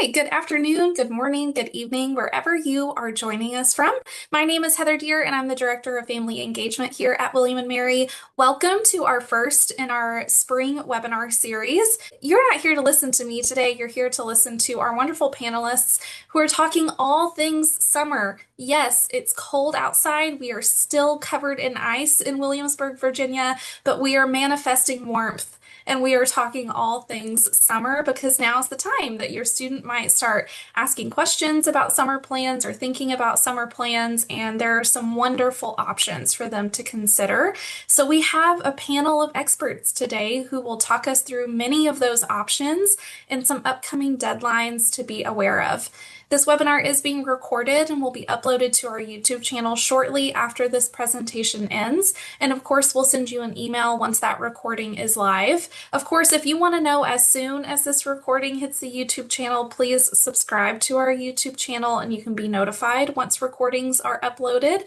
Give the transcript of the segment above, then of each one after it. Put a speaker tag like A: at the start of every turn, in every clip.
A: right, good afternoon, good morning, good evening, wherever you are joining us from. My name is Heather Deer, and I'm the Director of Family Engagement here at William and Mary. Welcome to our first in our spring webinar series. You're not here to listen to me today, you're here to listen to our wonderful panelists who are talking all things summer. Yes, it's cold outside. We are still covered in ice in Williamsburg, Virginia, but we are manifesting warmth. And we are talking all things summer because now's the time that your student might start asking questions about summer plans or thinking about summer plans. And there are some wonderful options for them to consider. So we have a panel of experts today who will talk us through many of those options and some upcoming deadlines to be aware of. This webinar is being recorded and will be uploaded to our YouTube channel shortly after this presentation ends. And of course, we'll send you an email once that recording is live. Of course, if you want to know as soon as this recording hits the YouTube channel, please subscribe to our YouTube channel and you can be notified once recordings are uploaded.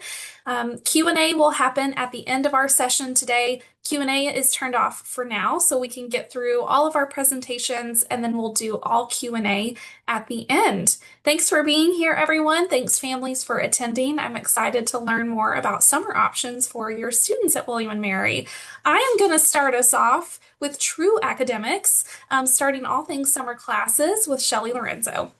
A: Q&A will happen at the end of our session today. Q&A is turned off for now so we can get through all of our presentations and then we'll do all Q&A at the end. Thanks for being here, everyone. Thanks, families, for attending. I'm excited to learn more about summer options for your students at William and Mary. I am going to start us off with true academics, starting all things summer classes with Shelley Lorenzo.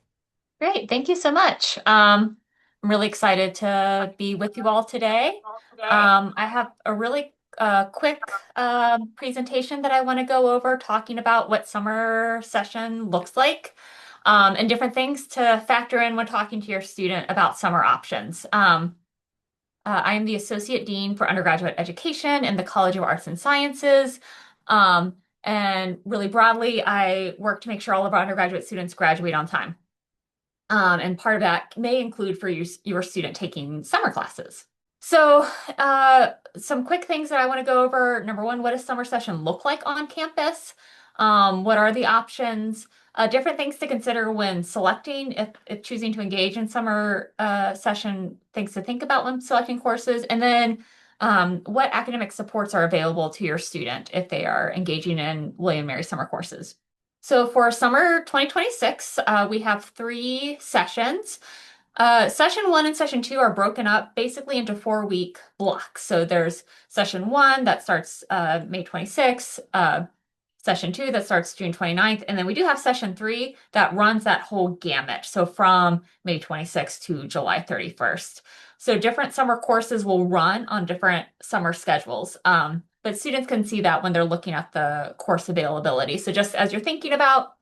B: Great, thank you so much. I'm really excited to be with you all today. I have a really quick presentation that I want to go over talking about what summer session looks like and different things to factor in when talking to your student about summer options. I am the Associate Dean for Undergraduate Education in the College of Arts and Sciences. And really broadly, I work to make sure all of our undergraduate students graduate on time. And part of that may include for your student taking summer classes. So some quick things that I want to go over. Number one, what does summer session look like on campus? What are the options? Different things to consider when selecting, if choosing to engage in summer session, things to think about when selecting courses. And then what academic supports are available to your student if they are engaging in William & Mary summer courses. So for summer 2026, we have 3 sessions. Session 1 and session 2 are broken up basically into 4-week blocks. So there's session 1 that starts May 26th, session 2 that starts June 29th, and then we do have session 3 that runs that whole gamut. So from May 26th to July 31st. So different summer courses will run on different summer schedules. But students can see that when they're looking at the course availability. So just as you're thinking about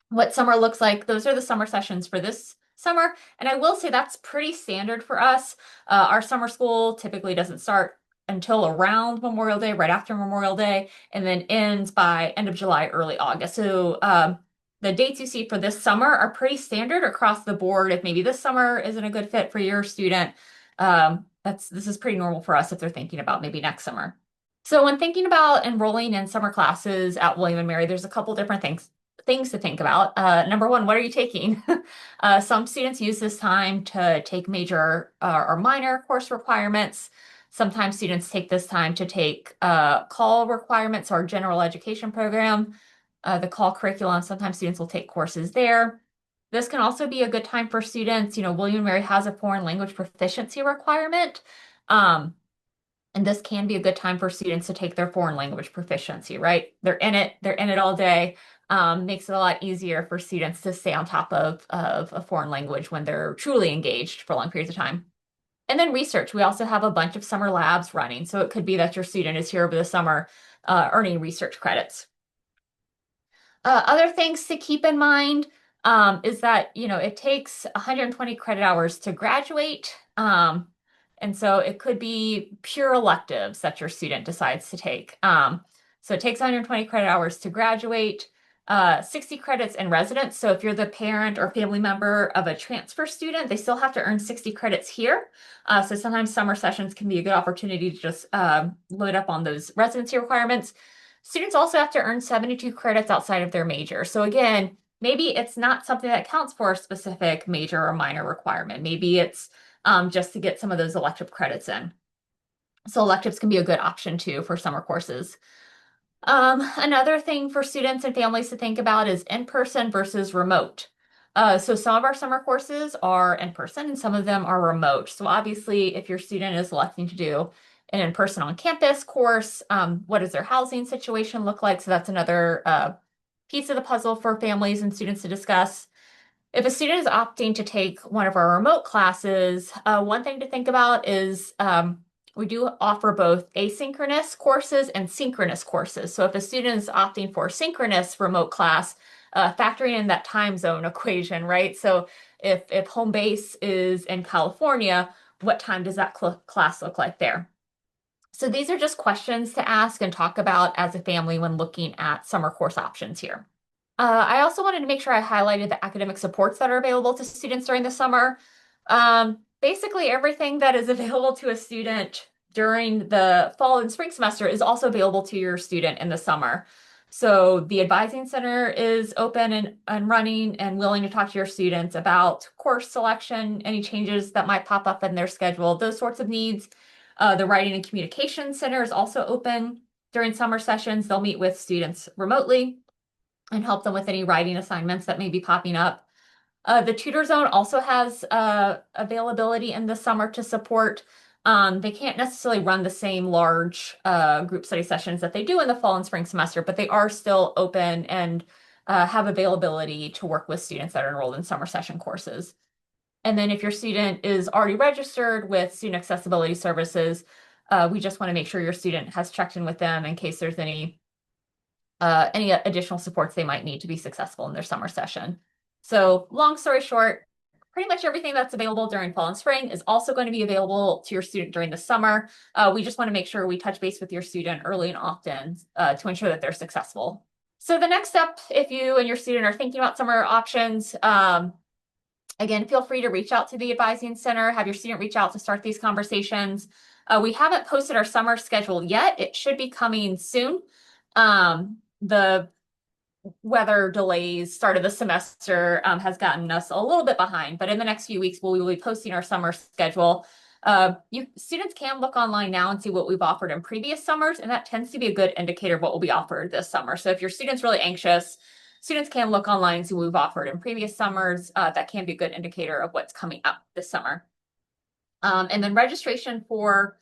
B: what summer looks like, those are the summer sessions for this summer. And I will say that's pretty standard for us. Our summer school typically doesn't start until around Memorial Day, right after Memorial Day, and then ends by end of July, early August. So the dates you see for this summer are pretty standard across the board. If maybe this summer isn't a good fit for your student, this is pretty normal for us if they're thinking about maybe next summer. So when thinking about enrolling in summer classes at William & Mary, there's a couple different things to think about. Number one, what are you taking? Some students use this time to take major or minor course requirements. Sometimes students take this time to take call requirements or general education program, the call curriculum. Sometimes students will take courses there. This can also be a good time for students. You know, William & Mary has a foreign language proficiency requirement. And this can be a good time for students to take their foreign language proficiency, right? They're in it all day. Makes it a lot easier for students to stay on top of a foreign language when they're truly engaged for long periods of time. And then research. We also have a bunch of summer labs running. So it could be that your student is here over the summer earning research credits. Other things to keep in mind is that, you know, it takes 120 credit hours to graduate. And so it could be pure electives that your student decides to take. So it takes 120 credit hours to graduate, 60 credits in residence. So if you're the parent or family member of a transfer student, they still have to earn 60 credits here. So sometimes summer sessions can be a good opportunity to just load up on those residency requirements. Students also have to earn 72 credits outside of their major. So again, maybe it's not something that counts for a specific major or minor requirement. Maybe it's just to get some of those elective credits in. So electives can be a good option too for summer courses. Another thing for students and families to think about is in-person versus remote. So some of our summer courses are in person and some of them are remote. So obviously, if your student is electing to do an in-person on-campus course, what does their housing situation look like? So that's another piece of the puzzle for families and students to discuss. If a student is opting to take one of our remote classes, one thing to think about is we do offer both asynchronous courses and synchronous courses. So if a student is opting for a synchronous remote class, factoring in that time zone equation, right? So if home base is in California, what time does that class look like there? So these are just questions to ask and talk about as a family when looking at summer course options here. I also wanted to make sure I highlighted the academic supports that are available to students during the summer. Basically, everything that is available to a student during the fall and spring semester is also available to your student in the summer. So the advising center is open and running and willing to talk to your students about course selection, any changes that might pop up in their schedule, those sorts of needs. The writing and communication center is also open during summer sessions. They'll meet with students remotely and help them with any writing assignments that may be popping up. The tutor zone also has availability in the summer to support. They can't necessarily run the same large group study sessions that they do in the fall and spring semester, but they are still open and have availability to work with students that are enrolled in summer session courses. And then if your student is already registered with Student Accessibility Services, we just want to make sure your student has checked in with them in case there's any additional supports they might need to be successful in their summer session. So long story short, pretty much everything that's available during fall and spring is also going to be available to your student during the summer. We just want to make sure we touch base with your student early and often to ensure that they're successful. So the next step, if you and your student are thinking about summer options, again, feel free to reach out to the advising center, have your student reach out to start these conversations. We haven't posted our summer schedule yet. It should be coming soon. The weather delays, start of the semester has gotten us a little bit behind, but in the next few weeks, we will be posting our summer schedule. Students can look online now and see what we've offered in previous summers, and that tends to be a good indicator of what will be offered this summer. So if your student's really anxious, students can look online and see what we've offered in previous summers. That can be a good indicator of what's coming up this summer. And then registration for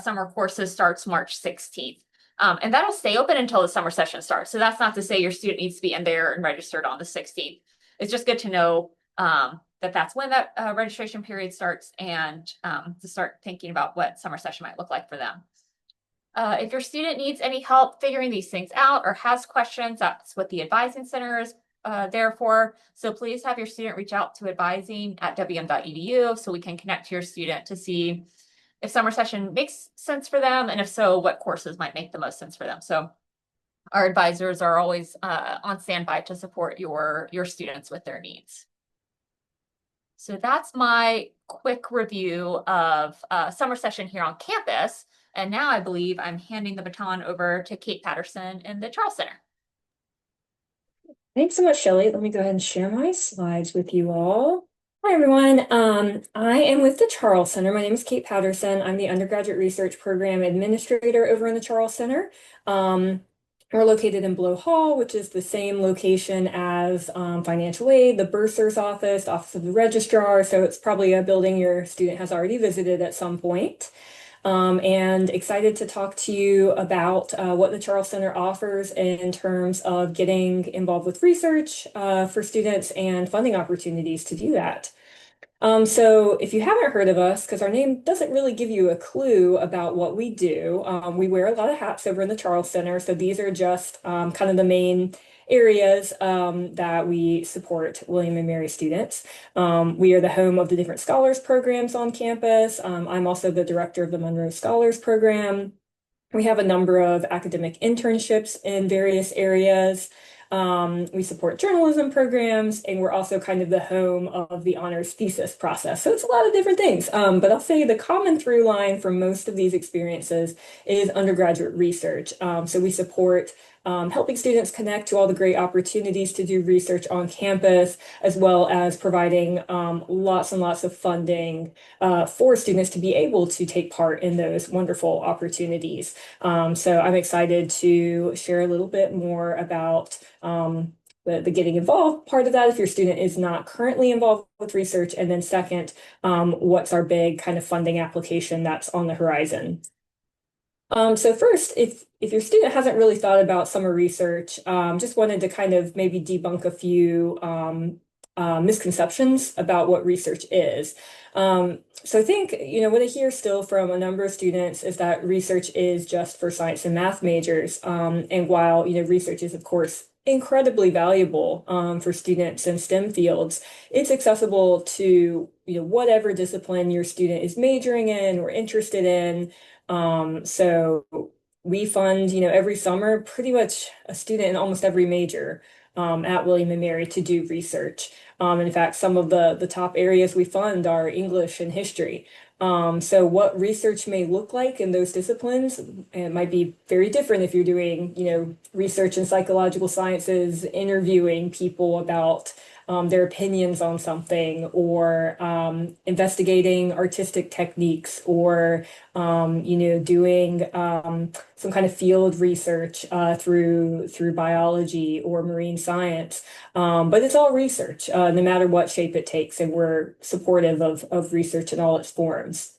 B: summer courses starts March 16th. And that'll stay open until the summer session starts. So that's not to say your student needs to be in there and registered on the 16th. It's just good to know that that's when that registration period starts and to start thinking about what summer session might look like for them. If your student needs any help figuring these things out or has questions, that's what the advising center is there for. So please have your student reach out to advising@wm.edu so we can connect to your student to see if summer session makes sense for them, and if so, what courses might make the most sense for them. So our advisors are always on standby to support your students with their needs. So that's my quick review of summer session here on campus. And now I believe I'm handing the baton over to Kate Patterson in the Charles Center.
C: Thanks so much, Shelley. Let me go ahead and share my slides with you all. Hi, everyone. I am with the Charles Center. My name is Kate Patterson. I'm the Undergraduate Research Program Administrator over in the Charles Center. We're located in Blow Hall, which is the same location as Financial Aid, the Bursar's Office, Office of the Registrar. So it's probably a building your student has already visited at some point. And excited to talk to you about what the Charles Center offers in terms of getting involved with research for students and funding opportunities to do that. So if you haven't heard of us, because our name doesn't really give you a clue about what we do, we wear a lot of hats over in the Charles Center. So these are just kind of the main areas that we support William and Mary students. We are the home of the different scholars programs on campus. I'm also the director of the Monroe Scholars Program. We have a number of academic internships in various areas. We support journalism programs, and we're also kind of the home of the honors thesis process. So it's a lot of different things. But I'll say the common through line for most of these experiences is undergraduate research. So we support helping students connect to all the great opportunities to do research on campus, as well as providing lots and lots of funding for students to be able to take part in those wonderful opportunities. So I'm excited to share a little bit more about the getting involved part of that if your student is not currently involved with research, and then second, what's our big kind of funding application that's on the horizon. So first, if your student hasn't really thought about summer research, just wanted to kind of maybe debunk a few misconceptions about what research is. So I think, what I hear still from a number of students is that research is just for science and math majors. And while, research is, of course, incredibly valuable for students in STEM fields, it's accessible to, whatever discipline your student is majoring in or interested in. So we fund, every summer, pretty much a student in almost every major at William and Mary to do research. In fact, some of the top areas we fund are English and history. So what research may look like in those disciplines, it might be very different if you're doing, research in psychological sciences, interviewing people about their opinions on something, or investigating artistic techniques, or doing some kind of field research through biology or marine science. But it's all research, no matter what shape it takes, and we're supportive of research in all its forms.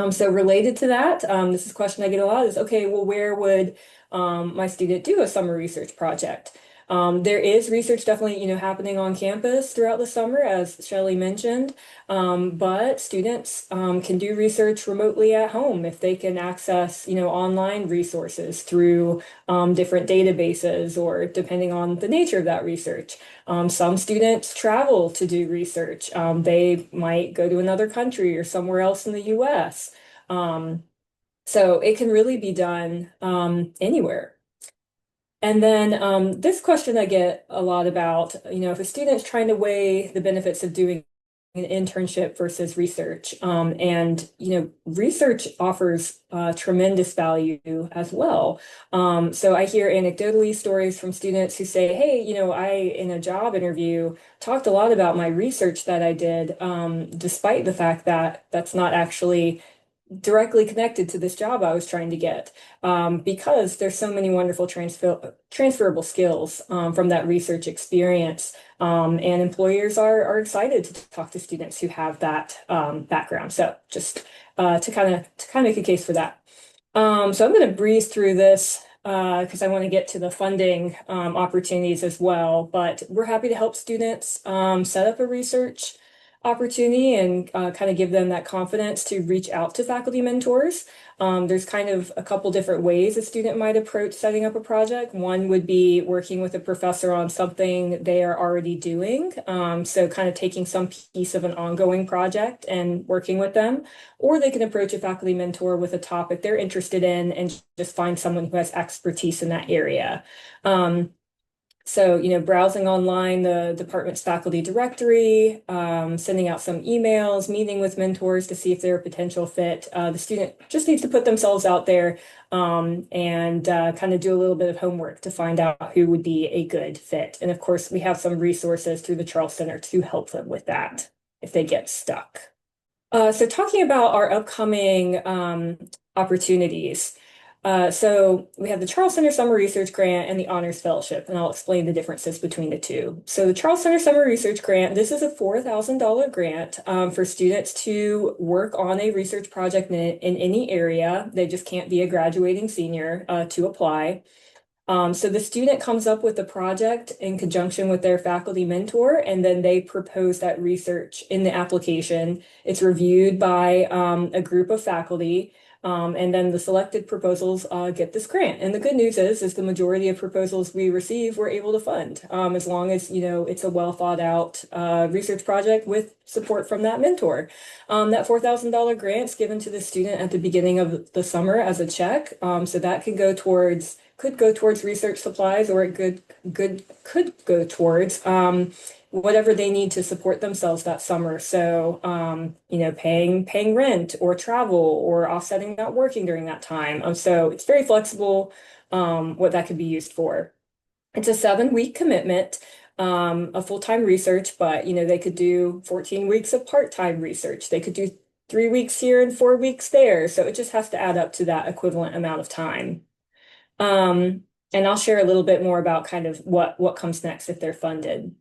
C: So related to that, this is a question I get a lot is, okay, well, where would my student do a summer research project? There is research definitely, happening on campus throughout the summer, as Shelley mentioned, but students can do research remotely at home if they can access, online resources through different databases, or depending on the nature of that research. Some students travel to do research. They might go to another country or somewhere else in the US. So it can really be done anywhere. And then this question I get a lot about, if a student's trying to weigh the benefits of doing an internship versus research. And, research offers tremendous value as well. So I hear anecdotally stories from students who say, hey, I, in a job interview, talked a lot about my research that I did, despite the fact that that's not actually directly connected to this job I was trying to get, because there's so many wonderful transferable skills from that research experience. And employers are excited to talk to students who have that background. So just to kind of make a case for that. So I'm going to breeze through this because I want to get to the funding opportunities as well. But we're happy to help students set up a research opportunity and kind of give them that confidence to reach out to faculty mentors. There's kind of a couple different ways a student might approach setting up a project. One would be working with a professor on something they are already doing. So kind of taking some piece of an ongoing project and working with them. Or they can approach a faculty mentor with a topic they're interested in and just find someone who has expertise in that area. So, browsing online, the department's faculty directory, sending out some emails, meeting with mentors to see if they're a potential fit. The student just needs to put themselves out there and kind of do a little bit of homework to find out who would be a good fit. And of course, we have some resources through the Charles Center to help them with that if they get stuck. So talking about our upcoming opportunities. So we have the Charles Center Summer Research Grant and the Honors Fellowship, and I'll explain the differences between the two. So the Charles Center Summer Research Grant, this is a $4,000 grant for students to work on a research project in any area. They just can't be a graduating senior to apply. So the student comes up with a project in conjunction with their faculty mentor, and then they propose that research in the application. It's reviewed by a group of faculty, and then the selected proposals get this grant. And the good news is the majority of proposals we receive, we're able to fund, as long as, it's a well thought out research project with support from that mentor. That $4,000 grant is given to the student at the beginning of the summer as a check. So that could go towards research supplies, or it could go towards whatever they need to support themselves that summer. So, paying rent or travel or offsetting not working during that time. So it's very flexible what that could be used for. It's a 7-week commitment of full-time research, but they could do 14 weeks of part-time research. They could do 3 weeks here and 4 weeks there. So it just has to add up to that equivalent amount of time. And I'll share a little bit more about kind of what comes next if they're funded.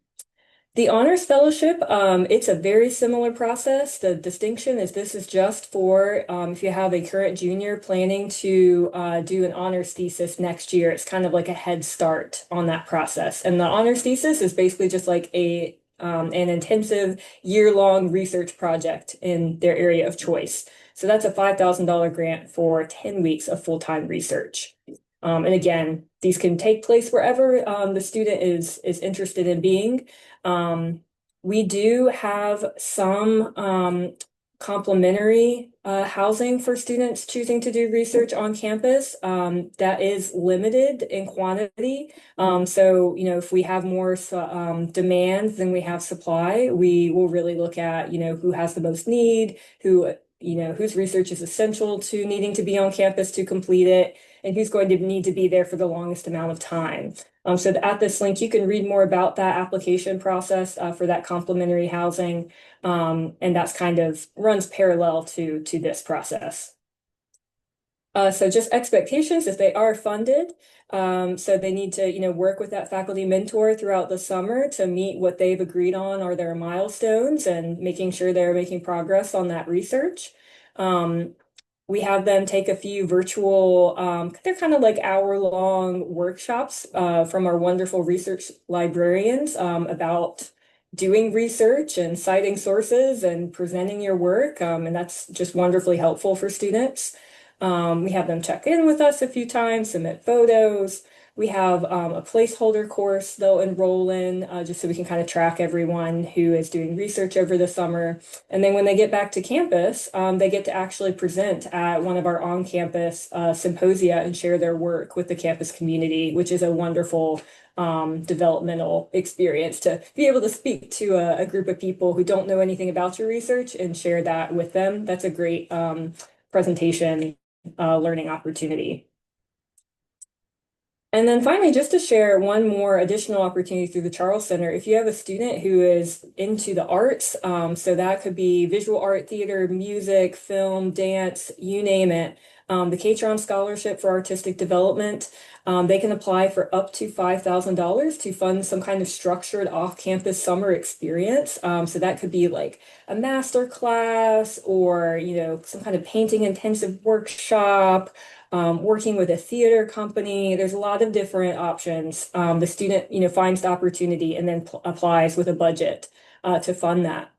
C: The Honors Fellowship, it's a very similar process. The distinction is this is just for if you have a current junior planning to do an honors thesis next year. It's kind of like a head start on that process. And the honors thesis is basically just like an intensive year-long research project in their area of choice. So that's a $5,000 grant for 10 weeks of full-time research. And again, these can take place wherever the student is interested in being. Um, we do have some complimentary housing for students choosing to do research on campus. That is limited in quantity. So, if we have more demand than we have supply, we will really look at, who has the most need, whose research is essential to needing to be on campus to complete it, and who's going to need to be there for the longest amount of time. So at this link, you can read more about that application process for that complimentary housing. And that's kind of runs parallel to this process. So just expectations if they are funded. So they need to, work with that faculty mentor throughout the summer to meet what they've agreed on are their milestones and making sure they're making progress on that research. We have them take a few virtual, they're kind of like hour-long workshops from our wonderful research librarians about doing research and citing sources and presenting your work. And that's just wonderfully helpful for students. We have them check in with us a few times, submit photos. We have a placeholder course they'll enroll in just so we can kind of track everyone who is doing research over the summer. And then when they get back to campus, they get to actually present at one of our on-campus symposia and share their work with the campus community, which is a wonderful developmental experience to be able to speak to a group of people who don't know anything about your research and share that with them. That's a great presentation learning opportunity. And then finally, just to share one more additional opportunity through the Charles Center, if you have a student who is into the arts, so that could be visual art, theater, music, film, dance, you name it, the Catron Scholarship for Artistic Development, they can apply for up to $5,000 to fund some kind of structured off-campus summer experience. So that could be like a master class or, some kind of painting intensive workshop, working with a theater company. There's a lot of different options. The student, finds the opportunity and then applies with a budget to fund that.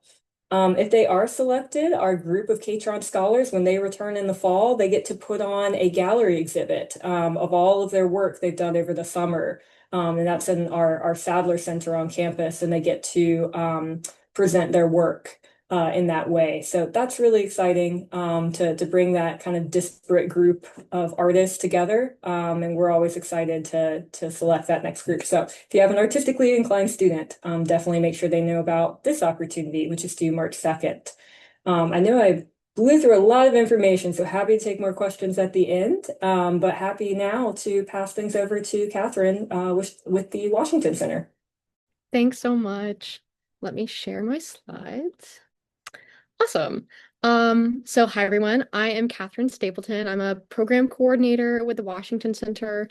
C: If they are selected, our group of Catron scholars, when they return in the fall, they get to put on a gallery exhibit of all of their work they've done over the summer. And that's in our Sadler Center on campus, and they get to present their work in that way. So that's really exciting to bring that kind of disparate group of artists together. And we're always excited to select that next group. So if you have an artistically inclined student, definitely make sure they know about this opportunity, which is due March 2nd. I know I blew through a lot of information, so happy to take more questions at the end, but happy now to pass things over to Catherine with the Washington Center.
D: Thanks so much. Let me share my slides. Awesome. So hi everyone, I am Catherine Stapleton. I'm a program coordinator with the Washington Center.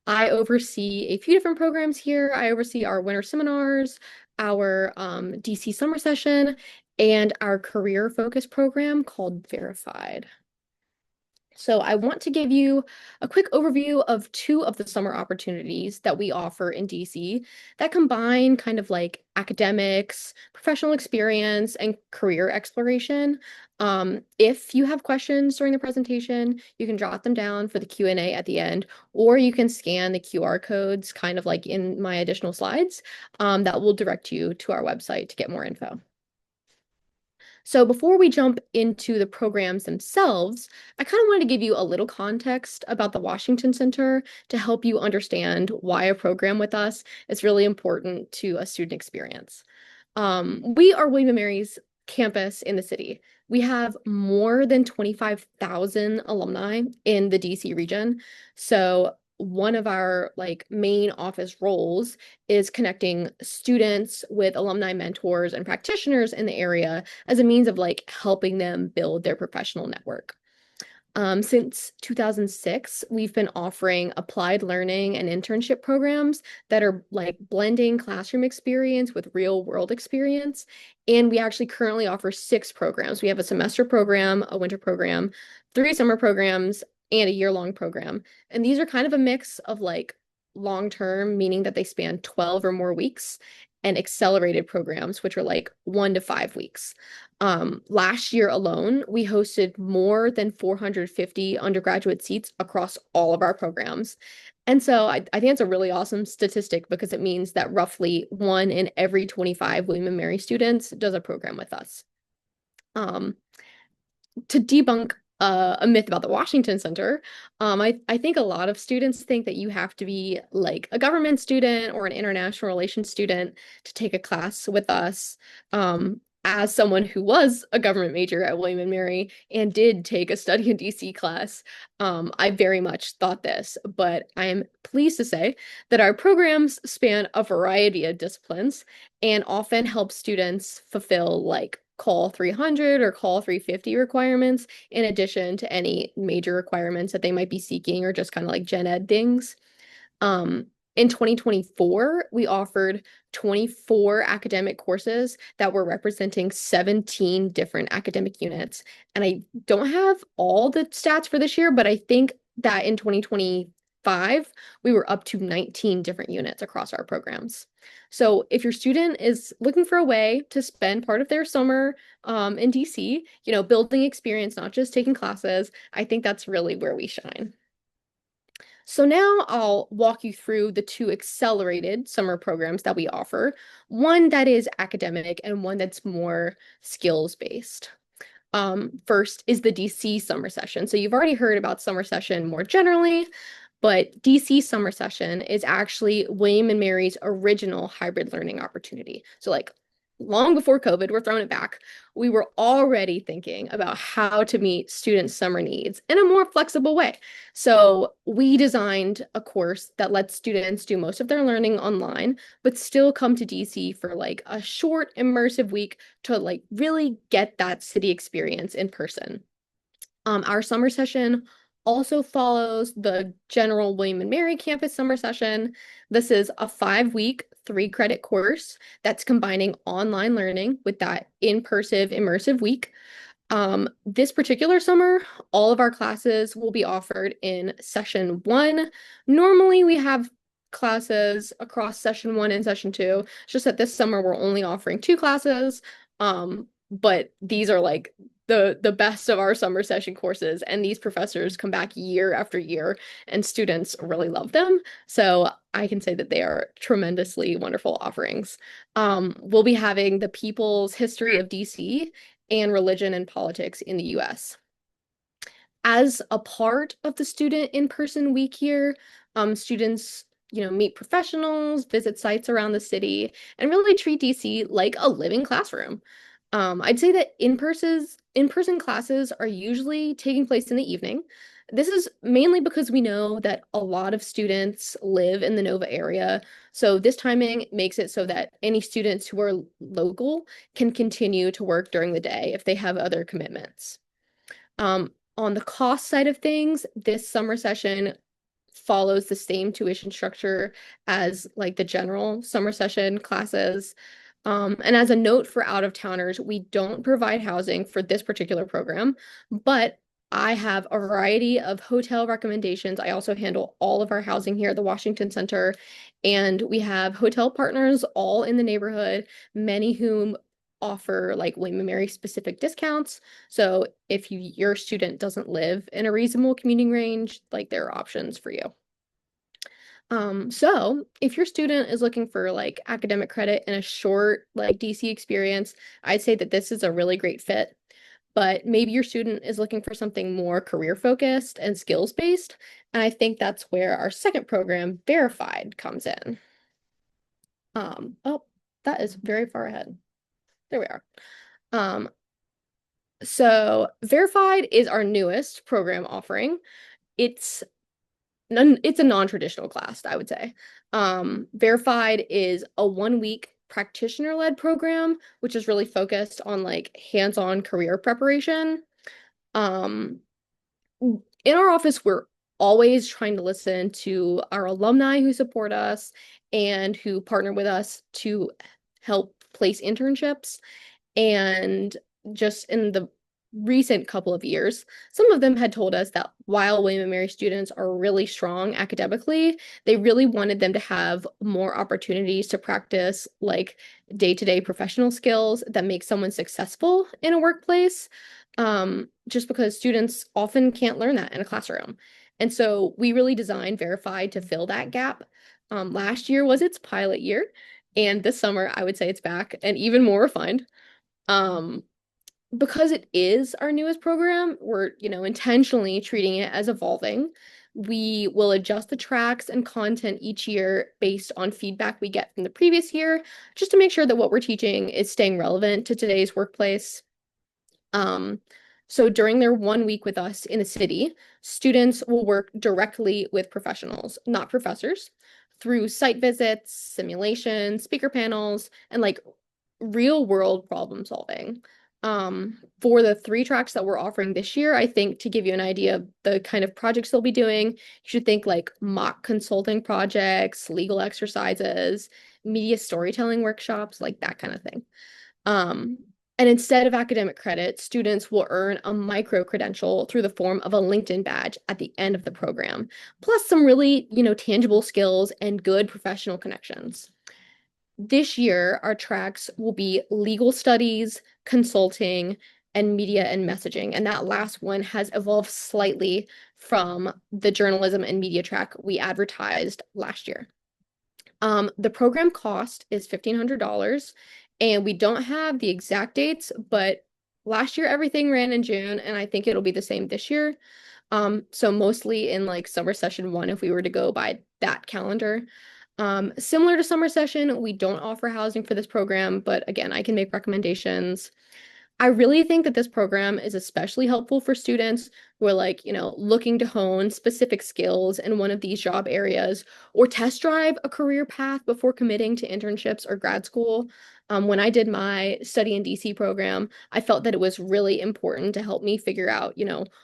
D: I oversee a few different programs here. I oversee our winter seminars, our DC summer session, and our career focus program called Verified. So I want to give you a quick overview of two of the summer opportunities that we offer in DC that combine kind of like academics, professional experience, and career exploration. If you have questions during the presentation, you can jot them down for the Q&A at the end, or you can scan the QR codes kind of like in my additional slides that will direct you to our website to get more info. So before we jump into the programs themselves, I kind of wanted to give you a little context about the Washington Center to help you understand why a program with us is really important to a student experience. We are William & Mary's campus in the city. We have more than 25,000 alumni in the DC region. So one of our main office roles is connecting students with alumni mentors and practitioners in the area as a means of helping them build their professional network. Since 2006, we've been offering applied learning and internship programs that are like blending classroom experience with real world experience. And we actually currently offer 6 programs. We have a semester program, a winter program, 3 summer programs, and a year-long program. And these are kind of a mix of like long-term, meaning that they span 12 or more weeks, and accelerated programs, which are like 1 to 5 weeks. Last year alone, we hosted more than 450 undergraduate seats across all of our programs. And so I think it's a really awesome statistic because it means that roughly 1 in every 25 William and Mary students does a program with us. Um, to debunk a myth about the Washington Center, I think a lot of students think that you have to be like a government student or an international relations student to take a class with us. As someone who was a government major at William and Mary and did take a study in DC class, I very much thought this, but I am pleased to say that our programs span a variety of disciplines and often help students fulfill like Call 300 or Call 350 requirements, in addition to any major requirements that they might be seeking or just kind of like gen ed things. Um, in 2024, we offered 24 academic courses that were representing 17 different academic units. And I don't have all the stats for this year, but I think that in 2025, we were up to 19 different units across our programs. So if your student is looking for a way to spend part of their summer in DC, building experience, not just taking classes, I think that's really where we shine. So now I'll walk you through the 2 accelerated summer programs that we offer, one that is academic and one that's more skills based. First is the DC summer session. So you've already heard about summer session more generally, but DC summer session is actually William and Mary's original hybrid learning opportunity. So like long before COVID, we're throwing it back. We were already thinking about how to meet students' summer needs in a more flexible way. So we designed a course that lets students do most of their learning online, but still come to DC for like a short immersive week to like really get that city experience in person. Our summer session also follows the general William and Mary campus summer session. This is a 5-week, 3-credit course that's combining online learning with that in-person immersive week. This particular summer, all of our classes will be offered in session 1. Normally, we have classes across session 1 and session 2. It's just that this summer we're only offering 2 classes. But these are like the best of our summer session courses, and these professors come back year after year, and students really love them. So I can say that they are tremendously wonderful offerings. We'll be having the People's History of DC and Religion and Politics in the US. As a part of the student in-person week here, students meet professionals, visit sites around the city, and really treat DC like a living classroom. I'd say that in-person classes are usually taking place in the evening. This is mainly because we know that a lot of students live in the Nova area, so this timing makes it so that any students who are local can continue to work during the day if they have other commitments. On the cost side of things, this summer session follows the same tuition structure as like the general summer session classes. And as a note for out-of-towners, we don't provide housing for this particular program, but I have a variety of hotel recommendations. I also handle all of our housing here at the Washington Center, and we have hotel partners all in the neighborhood, many whom offer like William and Mary specific discounts. So if your student doesn't live in a reasonable commuting range, like there are options for you. So if your student is looking for like academic credit in a short like DC experience, I'd say that this is a really great fit. But maybe your student is looking for something more career focused and skills based. And I think that's where our second program, Verified, comes in. Oh, that is very far ahead. There we are. So Verified is our newest program offering. It's a non-traditional class, I would say. Verified is a 1-week practitioner-led program, which is really focused on like hands-on career preparation. in our office, we're always trying to listen to our alumni who support us and who partner with us to help place internships. And just in the recent couple of years, some of them had told us that while William and Mary students are really strong academically, they really wanted them to have more opportunities to practice like day-to-day professional skills that make someone successful in a workplace. Just because students often can't learn that in a classroom. And so we really designed Verified to fill that gap. Last year was its pilot year, and this summer I would say it's back and even more refined. Um, because it is our newest program, we're, intentionally treating it as evolving. We will adjust the tracks and content each year based on feedback we get from the previous year, just to make sure that what we're teaching is staying relevant to today's workplace. Um, so during their 1 week with us in the city, students will work directly with professionals, not professors, through site visits, simulations, speaker panels, and like real world problem solving. For the 3 tracks that we're offering this year, I think to give you an idea of the kind of projects they'll be doing, you should think like mock consulting projects, legal exercises, media storytelling workshops, like that kind of thing. Um, and instead of academic credit, students will earn a micro credential through the form of a LinkedIn badge at the end of the program, plus some really, tangible skills and good professional connections. This year, our tracks will be legal studies, consulting, and media and messaging. And that last one has evolved slightly from the journalism and media track we advertised last year. The program cost is $1,500, and we don't have the exact dates, but last year everything ran in June, and I think it'll be the same this year. So mostly in like summer session 1, if we were to go by that calendar. Similar to summer session, we don't offer housing for this program, but again, I can make recommendations. I really think that this program is especially helpful for students who are like, looking to hone specific skills in one of these job areas or test drive a career path before committing to internships or grad school. When I did my study in DC program, I felt that it was really important to help me figure out,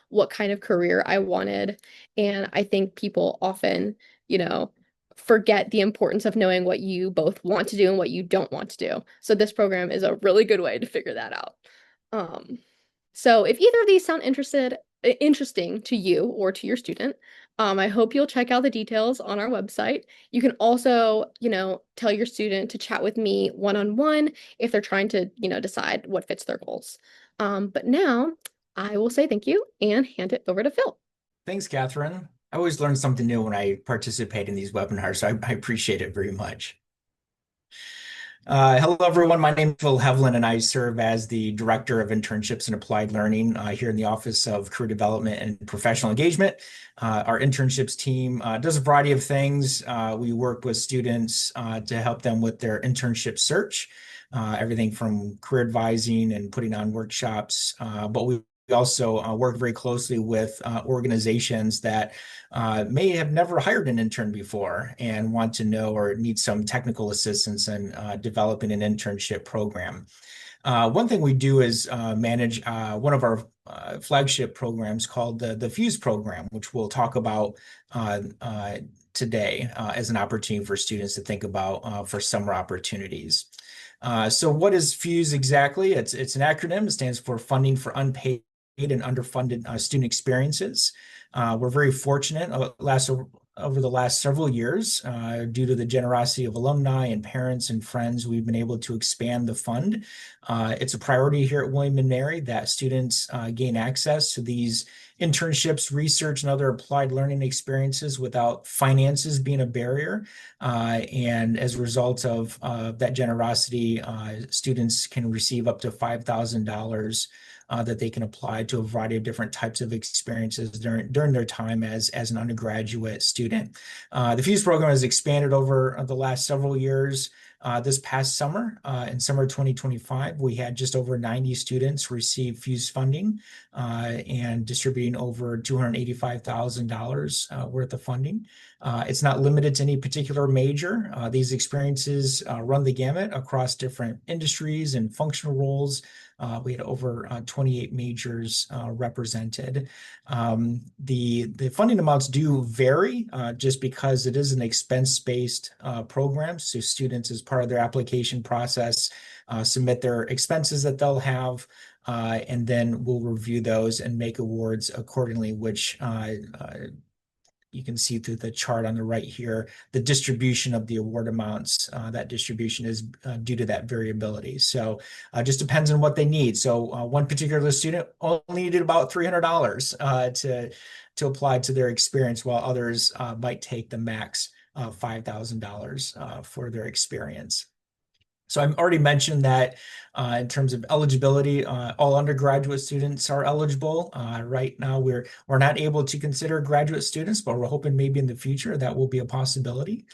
D: what kind of career I wanted. And I think people often, you know, forget the importance of knowing what you both want to do and what you don't want to do. So this program is a really good way to figure that out. Um, so if either of these sound interesting to you or to your student, I hope you'll check out the details on our website. You can also, tell your student to chat with me one-on-one if they're trying to, decide what fits their goals. But now I will say thank you and hand it over to Phil.
E: Thanks, Catherine. I always learn something new when I participate in these webinars, so I appreciate it very much. Hello, everyone. My name is Phil Hevlin, and I serve as the Director of Internships and Applied Learning here in the Office of Career Development and Professional Engagement. Our internships team does a variety of things. We work with students to help them with their internship search, everything from career advising and putting on workshops, but we also work very closely with organizations that may have never hired an intern before and want to know or need some technical assistance in developing an internship program. One thing we do is manage one of our flagship programs called the Fuse program, which we'll talk about today as an opportunity for students to think about for summer opportunities. So what is Fuse exactly? It's an acronym. It stands for Funding for Unpaid and Underfunded Student Experiences. We're very fortunate over the last several years, due to the generosity of alumni and parents and friends, we've been able to expand the fund. It's a priority here at William & Mary that students gain access to these internships, research, and other applied learning experiences without finances being a barrier. And as a result of that generosity, students can receive up to $5,000 that they can apply to a variety of different types of experiences during their time as an undergraduate student. The Fuse program has expanded over the last several years. This past summer, in summer 2025, we had just over 90 students receive Fuse funding and distributing over $285,000 worth of funding. It's not limited to any particular major. These experiences run the gamut across different industries and functional roles. We had over 28 majors represented. The funding amounts do vary just because it is an expense-based program. So students, as part of their application process, submit their expenses that they'll have, and then we'll review those and make awards accordingly, which you can see through the chart on the right here, the distribution of the award amounts. That distribution is due to that variability. So just depends on what they need. So one particular student only needed about $300 to apply to their experience, while others might take the max $5,000 for their experience. So I've already mentioned that in terms of eligibility, all undergraduate students are eligible. Right now, we're not able to consider graduate students, but we're hoping maybe in the future that will be a possibility.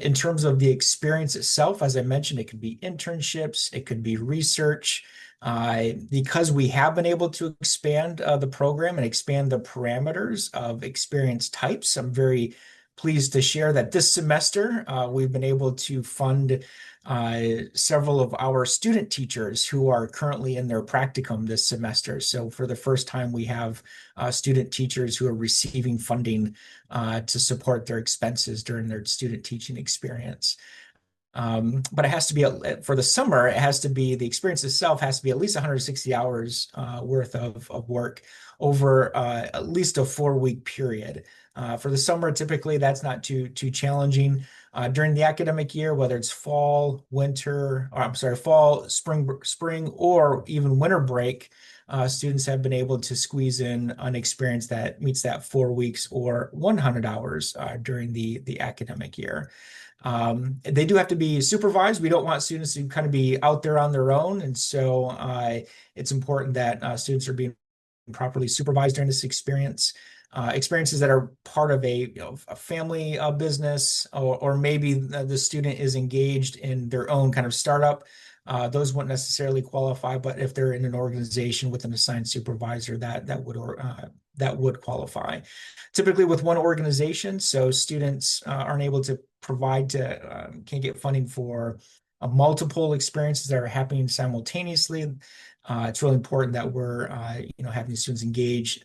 E: In terms of the experience itself, as I mentioned, it could be internships, it could be research. Because we have been able to expand the program and expand the parameters of experience types, I'm very pleased to share that this semester we've been able to fund several of our student teachers who are currently in their practicum this semester. So for the first time, we have student teachers who are receiving funding to support their expenses during their student teaching experience. But it has to be, for the summer, it has to be, the experience itself has to be at least 160 hours worth of work over at least a 4-week period. For the summer, typically that's not too challenging. During the academic year, whether it's fall, winter, or I'm sorry, fall, spring, or even winter break, students have been able to squeeze in an experience that meets that 4 weeks or 100 hours during the academic year. They do have to be supervised. We don't want students to kind of be out there on their own. And so it's important that students are being properly supervised during this experience. Experiences that are part of a family business, or maybe the student is engaged in their own kind of startup. Those wouldn't necessarily qualify, but if they're in an organization with an assigned supervisor, that would qualify. Typically with one organization, so students aren't able to can't get funding for multiple experiences that are happening simultaneously. It's really important that we're having students engage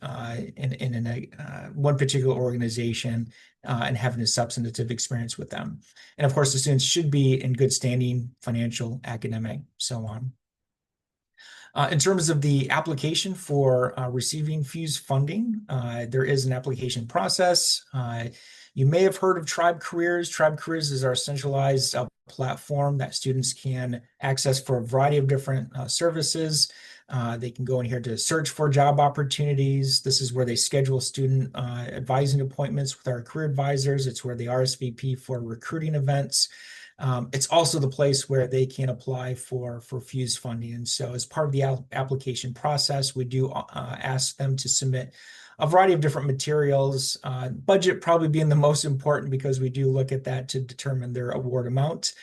E: in one particular organization and having a substantive experience with them. And of course, the students should be in good standing, financial, academic, so on. In terms of the application for receiving Fuse funding, there is an application process. You may have heard of Tribe Careers. Tribe Careers is our centralized platform that students can access for a variety of different services. They can go in here to search for job opportunities. This is where they schedule student advising appointments with our career advisors. It's where they RSVP for recruiting events. It's also the place where they can apply for Fuse funding. And so as part of the application process, we do ask them to submit a variety of different materials, budget probably being the most important because we do look at that to determine their award amount.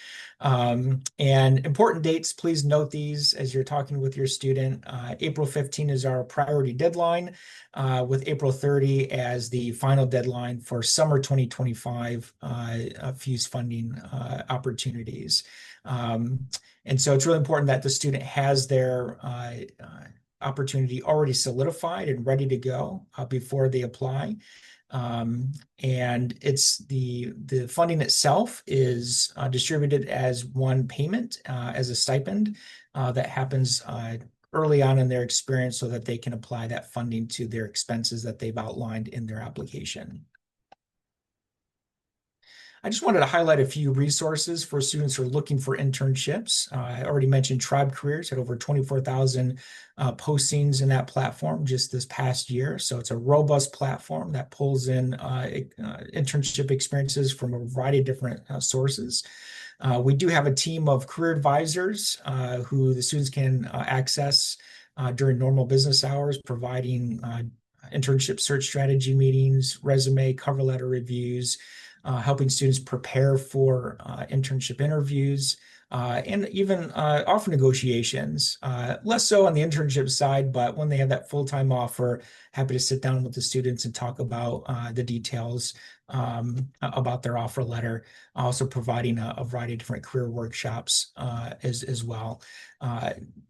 E: And important dates, please note these as you're talking with your student. April 15 is our priority deadline, with April 30 as the final deadline for summer 2025 Fuse funding opportunities. And so it's really important that the student has their opportunity already solidified and ready to go before they apply. And it's the funding itself is distributed as one payment as a stipend that happens early on in their experience so that they can apply that funding to their expenses that they've outlined in their application. I just wanted to highlight a few resources for students who are looking for internships. I already mentioned Tribe Careers had over 24,000 postings in that platform just this past year. So it's a robust platform that pulls in internship experiences from a variety of different sources. We do have a team of career advisors who the students can access during normal business hours, providing internship search strategy meetings, resume, cover letter reviews, helping students prepare for internship interviews, and even offer negotiations. Less so on the internship side, but when they have that full-time offer, happy to sit down with the students and talk about the details about their offer letter. Also providing a variety of different career workshops as well.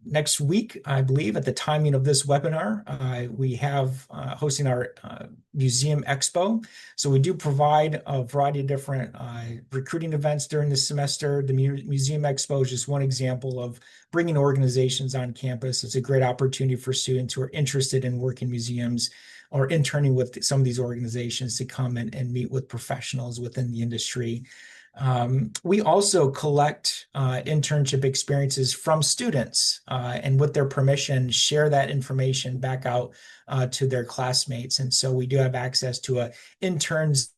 E: Next week, I believe, at the timing of this webinar, we have hosting our Museum Expo. So we do provide a variety of different recruiting events during the semester. The Museum Expo is just one example of bringing organizations on campus. It's a great opportunity for students who are interested in working museums or interning with some of these organizations to come and meet with professionals within the industry. We also collect internship experiences from students and with their permission, share that information back out to their classmates. And so we do have access to a interns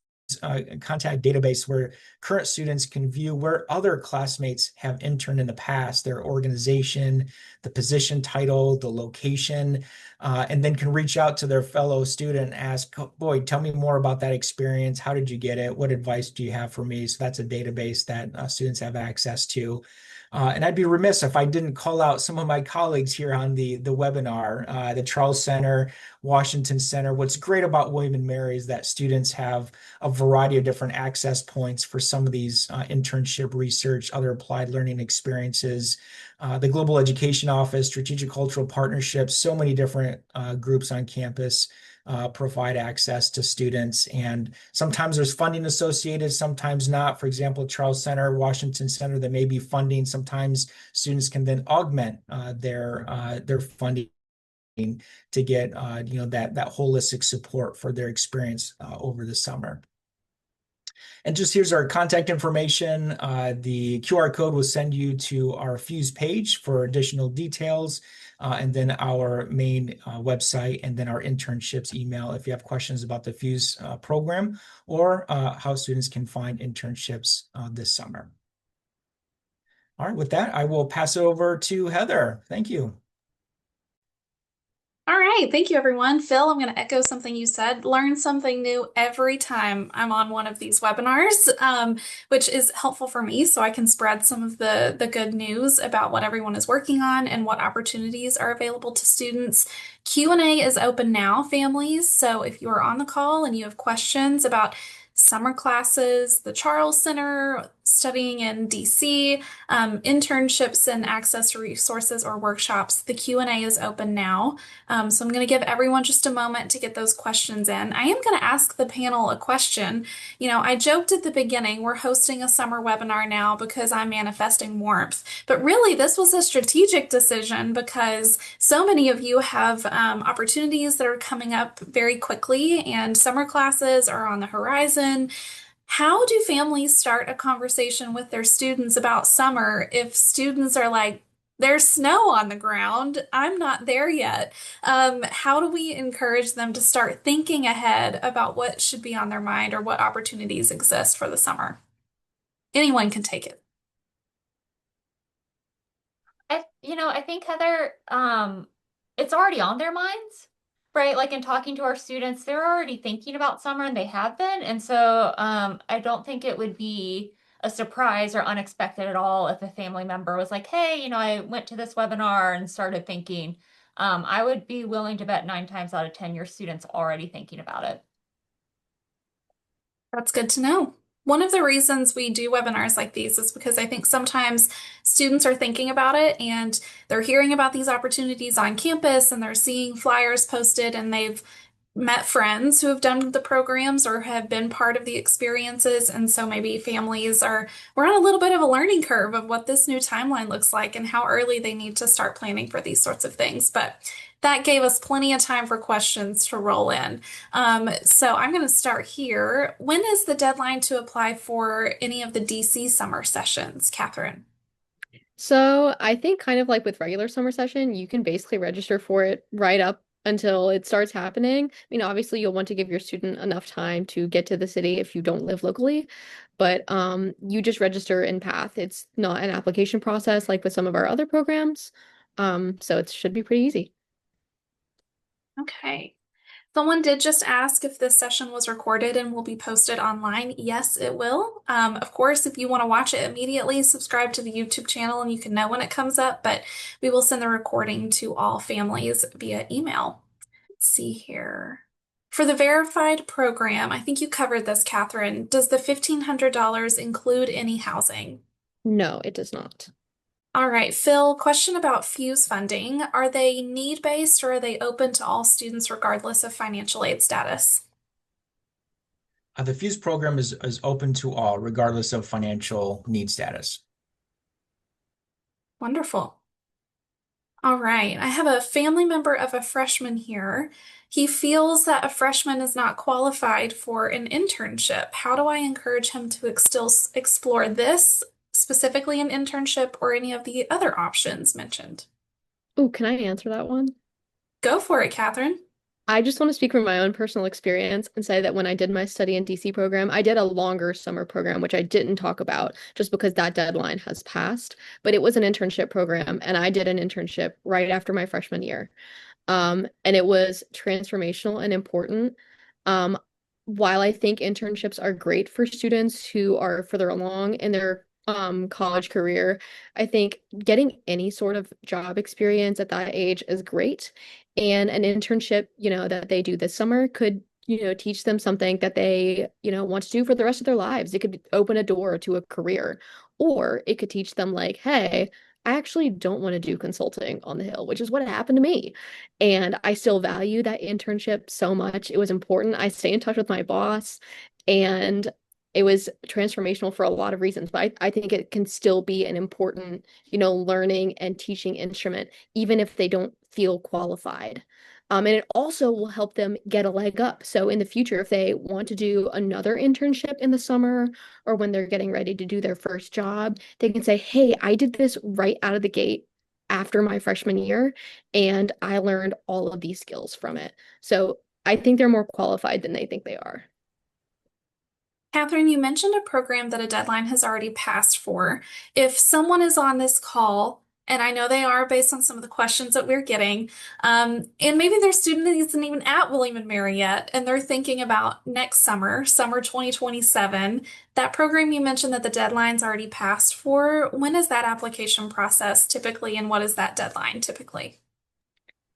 E: contact database where current students can view where other classmates have interned in the past, their organization, the position title, the location, and then can reach out to their fellow student and ask, boy, tell me more about that experience. How did you get it? What advice do you have for me? So that's a database that students have access to. And I'd be remiss if I didn't call out some of my colleagues here on the webinar, the Charles Center, Washington Center. What's great about William & Mary is that students have a variety of different access points for some of these internship research, other applied learning experiences. The Global Education Office, Strategic Cultural Partnerships, so many different groups on campus provide access to students. And sometimes there's funding associated, sometimes not. For example, Charles Center, Washington Center, there may be funding. Sometimes students can then augment their funding to get that holistic support for their experience over the summer. And just here's our contact information. The QR code will send you to our Fuse page for additional details, and then our main website, and then our internships email if you have questions about the Fuse program or how students can find internships this summer. All right, with that, I will pass it over to Heather. Thank you.
A: All right, thank you, everyone. Phil, I'm going to echo something you said. Learn something new every time I'm on one of these webinars, which is helpful for me so I can spread some of the good news about what everyone is working on and what opportunities are available to students. Q&A is open now, families. So if you are on the call and you have questions about summer classes, the Charles Center, studying in DC, internships and access to resources or workshops, the Q&A is open now. So I'm going to give everyone just a moment to get those questions in. I am going to ask the panel a question. You know, I joked at the beginning, we're hosting a summer webinar now because I'm manifesting warmth, but really this was a strategic decision because so many of you have opportunities that are coming up very quickly and summer classes are on the horizon. How do families start a conversation with their students about summer if students are like, there's snow on the ground, I'm not there yet? How do we encourage them to start thinking ahead about what should be on their mind or what opportunities exist for the summer? Anyone can take it.
B: I think Heather, it's already on their minds, right? Like in talking to our students, they're already thinking about summer and they have been. And so I don't think it would be a surprise or unexpected at all if a family member was like, hey, I went to this webinar and started thinking. I would be willing to bet 9 times out of 10 your students already thinking about it.
A: That's good to know. One of the reasons we do webinars like these is because I think sometimes students are thinking about it and they're hearing about these opportunities on campus and they're seeing flyers posted and they've met friends who have done the programs or have been part of the experiences. And so maybe we're on a little bit of a learning curve of what this new timeline looks like and how early they need to start planning for these sorts of things. But that gave us plenty of time for questions to roll in. So I'm going to start here. When is the deadline to apply for any of the DC summer sessions, Catherine?
D: So I think kind of like with regular summer session, you can basically register for it right up until it starts happening. I mean, obviously you'll want to give your student enough time to get to the city if you don't live locally, but you just register in Path. It's not an application process like with some of our other programs. So it should be pretty easy.
A: Okay. Someone did just ask if this session was recorded and will be posted online. Yes, it will. Of course, if you want to watch it immediately, subscribe to the YouTube channel and you can know when it comes up, but we will send the recording to all families via email. Let's see here. For the verified program, I think you covered this, Catherine. Does the $1,500 include any housing?
D: No, it does not.
A: All right, Phil, question about Fuse funding. Are they need-based or are they open to all students regardless of financial aid status?
E: The FUSE program is open to all, regardless of financial need status.
A: Wonderful. All right, I have a family member of a freshman here. He feels that a freshman is not qualified for an internship. How do I encourage him to still explore this, specifically an internship, or any of the other options mentioned?
D: Oh, can I answer that one?
A: Go for it, Catherine.
D: I just want to speak from my own personal experience and say that when I did my study in DC program, I did a longer summer program, which I didn't talk about just because that deadline has passed. But it was an internship program, and I did an internship right after my freshman year. And it was transformational and important. Um, while I think internships are great for students who are further along in their college career, I think getting any sort of job experience at that age is great. And an internship, that they do this summer could, teach them something that they, want to do for the rest of their lives. It could open a door to a career, or it could teach them like, hey, I actually don't want to do consulting on the Hill, which is what happened to me. And I still value that internship so much. It was important. I stay in touch with my boss, and it was transformational for a lot of reasons. But I think it can still be an important, learning and teaching instrument, even if they don't feel qualified. And it also will help them get a leg up. So in the future, if they want to do another internship in the summer or when they're getting ready to do their first job, they can say, hey, I did this right out of the gate after my freshman year, and I learned all of these skills from it. So I think they're more qualified than they think they are.
A: Catherine, you mentioned a program that a deadline has already passed for. If someone is on this call, and I know they are based on some of the questions that we're getting, and maybe their student isn't even at William and Mary yet, and they're thinking about next summer, summer 2027, that program you mentioned that the deadline's already passed for, when is that application process typically, and what is that deadline typically?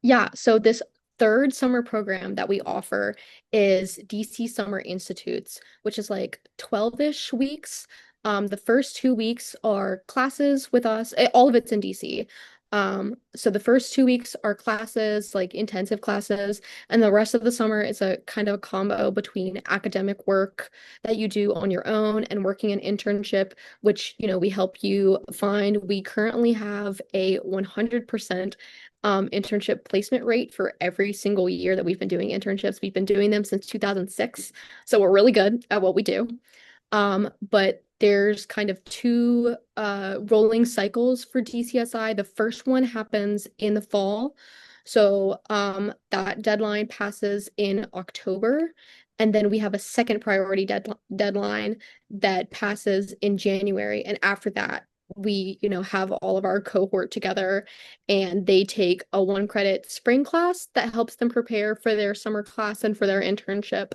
D: Yeah, so this third summer program that we offer is DC Summer Institutes, which is like 12-ish weeks. The first 2 weeks are classes with us. All of it's in DC. So the first 2 weeks are classes, like intensive classes, and the rest of the summer is a kind of a combo between academic work that you do on your own and working an internship, which, we help you find. We currently have a 100% internship placement rate for every single year that we've been doing internships. We've been doing them since 2006. So we're really good at what we do. But there's kind of two rolling cycles for DCSI. The first one happens in the fall. So that deadline passes in October. And then we have a second priority deadline that passes in January. And after that, we, have all of our cohort together, and they take a 1 credit spring class that helps them prepare for their summer class and for their internship.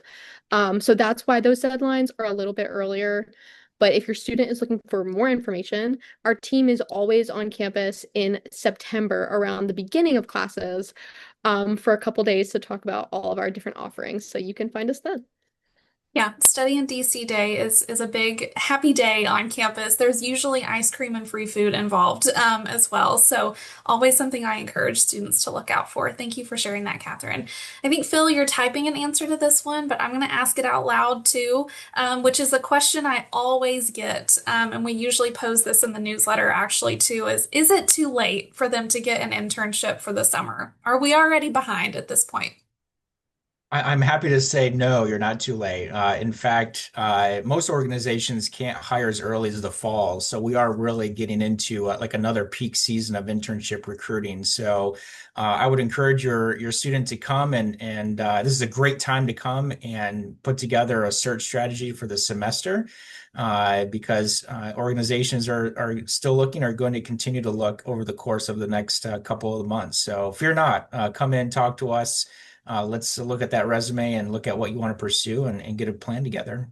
D: So that's why those deadlines are a little bit earlier. But if your student is looking for more information, our team is always on campus in September around the beginning of classes, for a couple days to talk about all of our different offerings. So you can find us then.
A: Yeah, Study in DC Day is a big happy day on campus. There's usually ice cream and free food involved as well. So always something I encourage students to look out for. Thank you for sharing that, Catherine. I think, Phil, you're typing an answer to this one, but I'm going to ask it out loud too, which is a question I always get. And we usually pose this in the newsletter actually too, is it too late for them to get an internship for the summer? Are we already behind at this point?
E: I'm happy to say no, you're not too late. In fact, most organizations can't hire as early as the fall, so we are really getting into like another peak season of internship recruiting. So I would encourage your student to come and this is a great time to come and put together a search strategy for the semester. Because organizations are still looking, are going to continue to look over the course of the next couple of months. So fear not, come in, talk to us. let's look at that resume and look at what you want to pursue and get a plan together.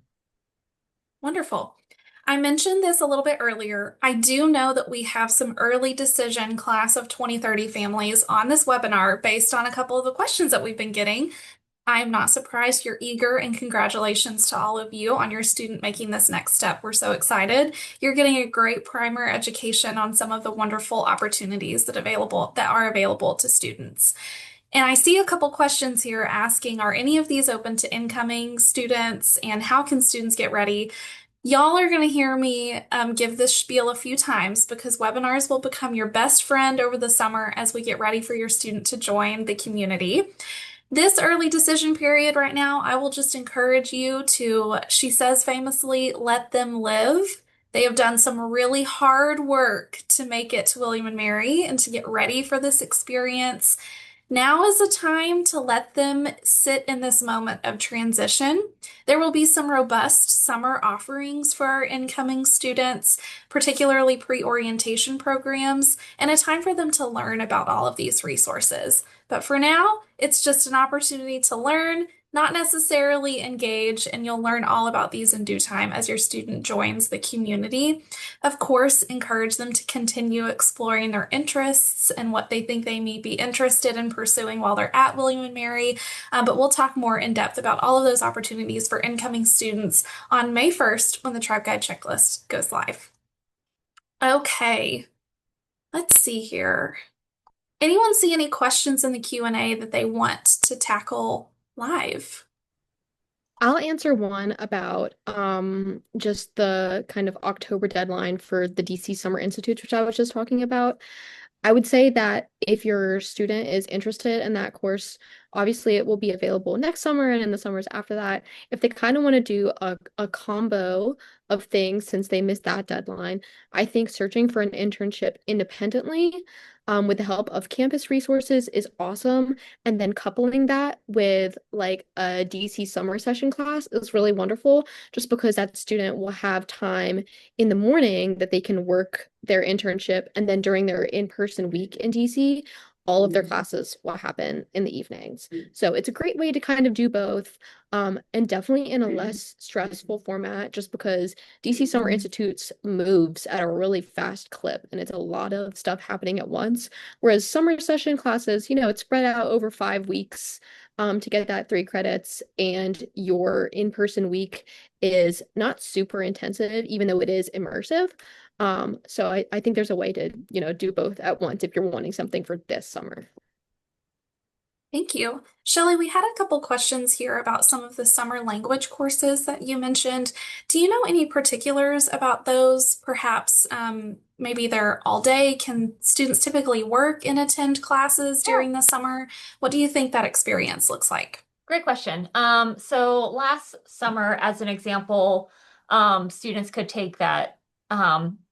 A: Wonderful. I mentioned this a little bit earlier. I do know that we have some early decision class of 2030 families on this webinar based on a couple of the questions that we've been getting. I'm not surprised you're eager, and congratulations to all of you on your student making this next step. We're so excited. You're getting a great primer education on some of the wonderful opportunities that are available to students. And I see a couple questions here asking, are any of these open to incoming students, and how can students get ready? Y'all are going to hear me give this spiel a few times because webinars will become your best friend over the summer as we get ready for your student to join the community. This early decision period right now, I will just encourage you to, she says famously, let them live. They have done some really hard work to make it to William and Mary and to get ready for this experience. Now is the time to let them sit in this moment of transition. There will be some robust summer offerings for our incoming students, particularly pre-orientation programs, and a time for them to learn about all of these resources. But for now, it's just an opportunity to learn, not necessarily engage, and you'll learn all about these in due time as your student joins the community. Of course, encourage them to continue exploring their interests and what they think they may be interested in pursuing while they're at William and Mary. But we'll talk more in depth about all of those opportunities for incoming students on May 1st when the Tribe Guide checklist goes live. Okay, let's see here. Anyone see any questions in the Q&A that they want to tackle live?
D: I'll answer one about just the kind of October deadline for the DC Summer Institutes, which I was just talking about. I would say that if your student is interested in that course, obviously it will be available next summer and in the summers after that. If they kind of want to do a combo of things since they missed that deadline, I think searching for an internship independently with the help of campus resources is awesome. And then coupling that with like a DC summer session class is really wonderful, just because that student will have time in the morning that they can work their internship, and then during their in-person week in DC, all of their classes will happen in the evenings. So it's a great way to kind of do both, and definitely in a less stressful format, just because DC Summer Institutes moves at a really fast clip and it's a lot of stuff happening at once. Whereas summer session classes, it's spread out over 5 weeks to get that 3 credits, and your in-person week is not super intensive, even though it is immersive. So I think there's a way to, do both at once if you're wanting something for this summer.
A: Thank you. Shelley, we had a couple questions here about some of the summer language courses that you mentioned. Do you know any particulars about those? Perhaps maybe they're all day. Can students typically work and attend classes during the summer? What do you think that experience looks like?
B: Great question. So last summer, as an example, students could take that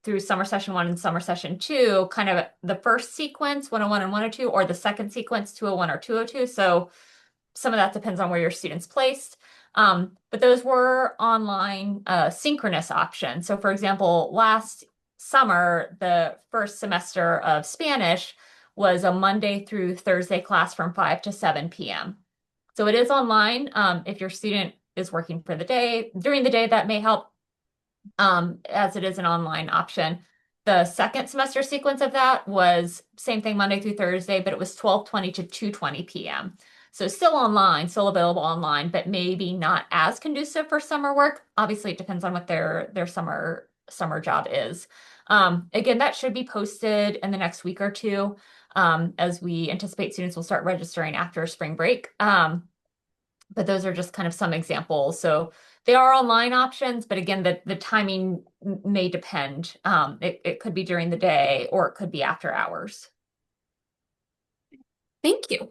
B: through summer session 1 and summer session 2, kind of the first sequence, 101 and 102, or the second sequence, 201 or 202. So some of that depends on where your student's placed. But those were online synchronous options. So for example, last summer, the first semester of Spanish was a Monday through Thursday class from 5 to 7 p.m. So it is online. If your student is working for the day, during the day, that may help, as it is an online option. The second semester sequence of that was same thing, Monday through Thursday, but it was 12:20 to 2:20 p.m. So still online, still available online, but maybe not as conducive for summer work. Obviously, it depends on what their summer job is. Again, that should be posted in the next week or two, as we anticipate students will start registering after spring break. But those are just kind of some examples. So they are online options, but again, the timing may depend. It could be during the day or it could be after hours.
A: Thank you.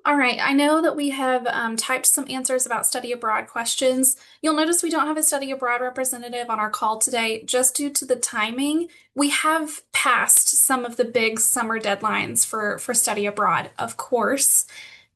A: All right, I know that we have typed some answers about study abroad questions. You'll notice we don't have a study abroad representative on our call today just due to the timing. We have passed some of the big summer deadlines for study abroad, of course.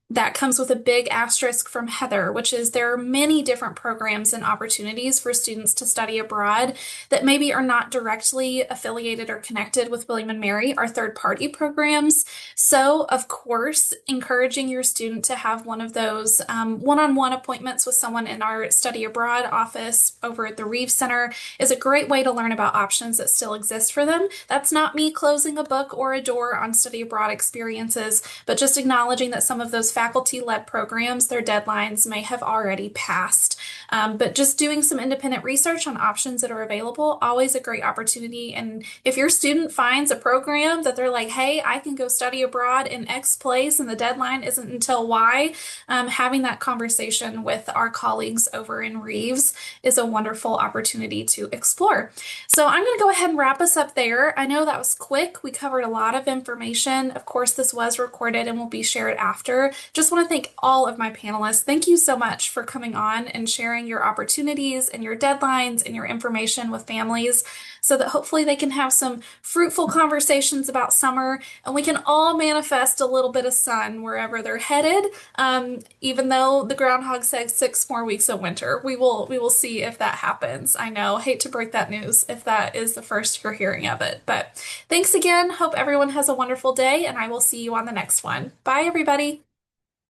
A: that comes with a big asterisk from Heather, which is there are many different programs and opportunities for students to study abroad that maybe are not directly affiliated or connected with William and Mary, our third-party programs. So, of course, encouraging your student to have one of those one-on-one appointments with someone in our study abroad office over at the Reeves Center is a great way to learn about options that still exist for them. That's not me closing a book or a door on study abroad experiences, but just acknowledging that some of those faculty-led programs, their deadlines may have already passed. But just doing some independent research on options that are available, always a great opportunity. And if your student finds a program that they're like, hey, I can go study abroad in X place and the deadline isn't until Y, having that conversation with our colleagues over in Reeves is a wonderful opportunity to explore. So I'm going to go ahead and wrap us up there. I know that was quick. We covered a lot of information. Of course, this was recorded and will be shared after. Just want to thank all of my panelists. Thank you so much for coming on and sharing your opportunities and your deadlines and your information with families so that hopefully they can have some fruitful conversations about summer and we can all manifest a little bit of sun wherever they're headed. Even though the groundhog said 6 more weeks of winter, we will see if that happens. I know, hate to break that news if that is the first you're hearing of it. But thanks again. Hope everyone has a wonderful day and I will see you on the next one. Bye, everybody.